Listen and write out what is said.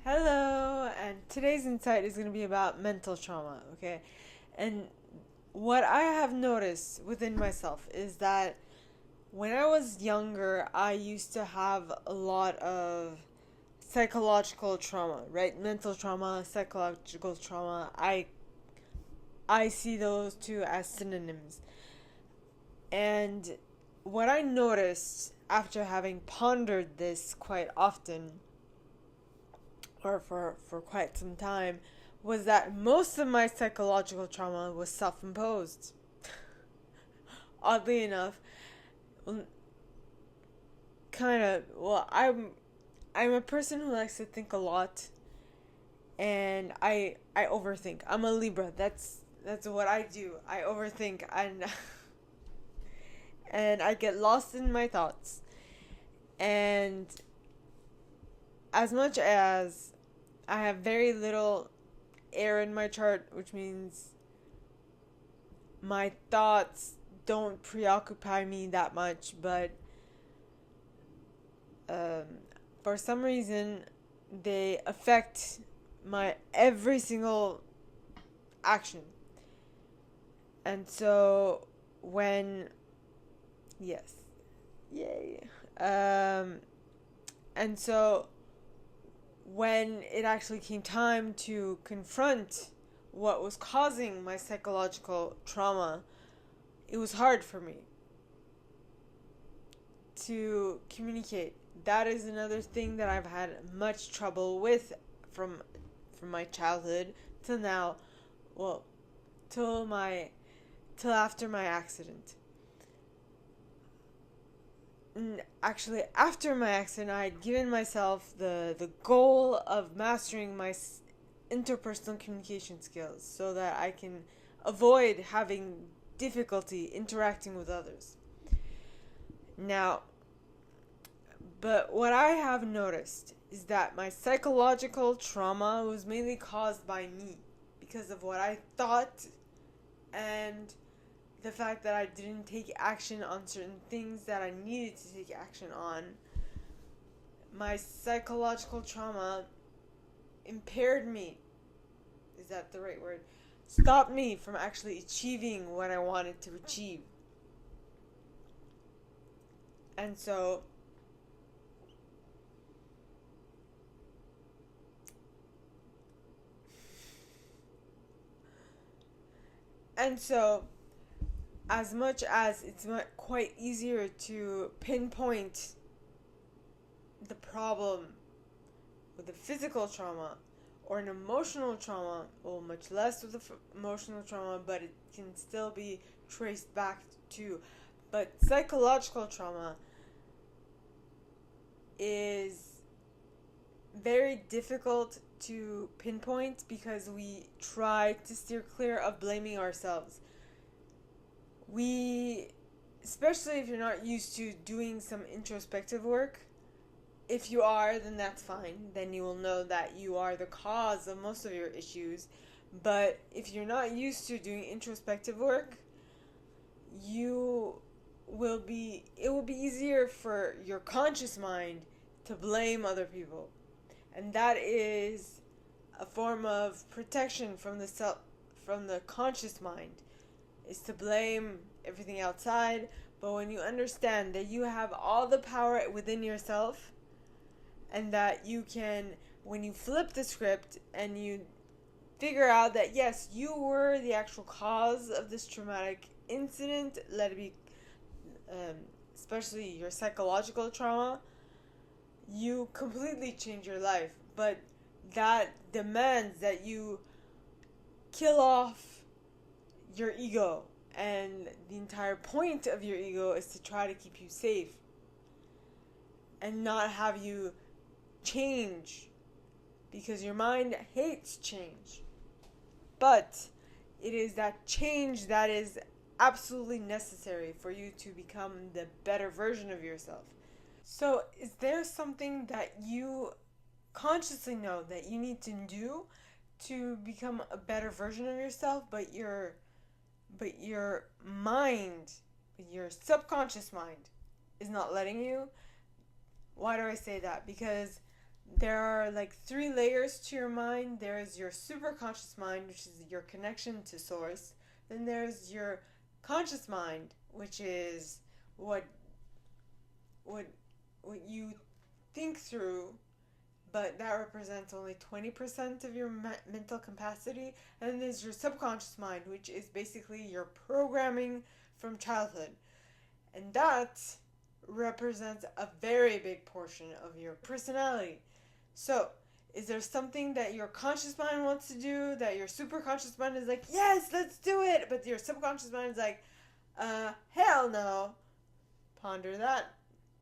Hello, and today's insight is going to be about mental trauma, okay? And what I have noticed within myself is that when I was younger, I used to have a lot of psychological trauma, right? Mental trauma, psychological trauma. I see those two as synonyms. And what I noticed after having pondered this quite often or for quite some time was that most of my psychological trauma was self imposed. Oddly enough, I'm a person who likes to think a lot, and I overthink. I'm a Libra. That's what I do. I overthink and and I get lost in my thoughts. And as much as I have very little air in my chart, which means my thoughts don't preoccupy me that much, but um, for some reason they affect my every single action. And so when yes, yay. Um, and so when it actually came time to confront what was causing my psychological trauma, it was hard for me to communicate. That is another thing that I've had much trouble with from from my childhood till now. Well, till my till after my accident. And actually, after my accident, I had given myself the goal of mastering my interpersonal communication skills so that I can avoid having difficulty interacting with others. Now, but what I have noticed is that my psychological trauma was mainly caused by me because of what I thought and the fact that I didn't take action on certain things that I needed to take action on. My psychological trauma impaired me. Is that the right word? Stopped me from actually achieving what I wanted to achieve. And so and so as much as it's quite easier to pinpoint the problem with a physical trauma or an emotional trauma, well, much less with emotional trauma, but it can still be traced back to. But psychological trauma is very difficult to pinpoint because we try to steer clear of blaming ourselves. We, especially if you're not used to doing some introspective work, if you are, then that's fine. Then you will know that you are the cause of most of your issues. But if you're not used to doing introspective work, you it will be easier for your conscious mind to blame other people. And that is a form of protection from from the conscious mind, is to blame everything outside. But when you understand that you have all the power within yourself, and that you can, when you flip the script and you figure out that yes, you were the actual cause of this traumatic incident, let it be um, especially your psychological trauma, you completely change your life. But that demands that you kill off your ego, and the entire point of your ego is to try to keep you safe and not have you change, because your mind hates change. But it is that change that is absolutely necessary for you to become the better version of yourself. So, is there something that you consciously know that you need to do to become a better version of yourself, but your mind, your subconscious mind is not letting you? Why do I say that? Because There are like three layers to your mind. There is your superconscious mind, which is your connection to source. Then there's your conscious mind, which is what what what you think through, but that represents only 20% of your mental capacity. And then there's your subconscious mind, which is basically your programming from childhood. And that represents a very big portion of your personality. So, is there something that your conscious mind wants to do that your superconscious mind is like, yes, let's do it, but your subconscious mind is like, hell no? Ponder that.